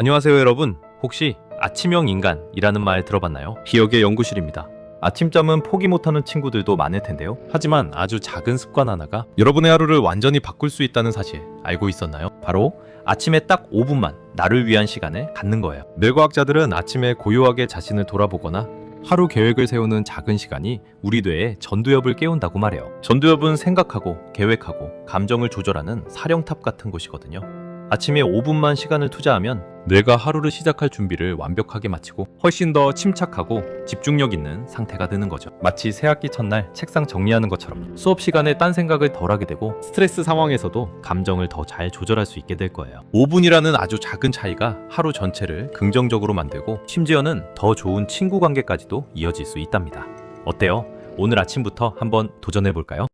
안녕하세요 여러분. 혹시 아침형 인간이라는 말 들어봤나요? 기억의 연구실입니다. 아침잠은 포기 못하는 친구들도 많을 텐데요. 하지만 아주 작은 습관 하나가 여러분의 하루를 완전히 바꿀 수 있다는 사실 알고 있었나요? 바로 아침에 딱 5분만 나를 위한 시간을 갖는 거예요. 뇌과학자들은 아침에 고요하게 자신을 돌아보거나 하루 계획을 세우는 작은 시간이 우리 뇌의 전두엽을 깨운다고 말해요. 전두엽은 생각하고 계획하고 감정을 조절하는 사령탑 같은 곳이거든요. 아침에 5분만 시간을 투자하면 뇌가 하루를 시작할 준비를 완벽하게 마치고 훨씬 더 침착하고 집중력 있는 상태가 되는 거죠. 마치 새학기 첫날 책상 정리하는 것처럼 수업 시간에 딴 생각을 덜 하게 되고 스트레스 상황에서도 감정을 더 잘 조절할 수 있게 될 거예요. 5분이라는 아주 작은 차이가 하루 전체를 긍정적으로 만들고 심지어는 더 좋은 친구 관계까지도 이어질 수 있답니다. 어때요? 오늘 아침부터 한번 도전해 볼까요?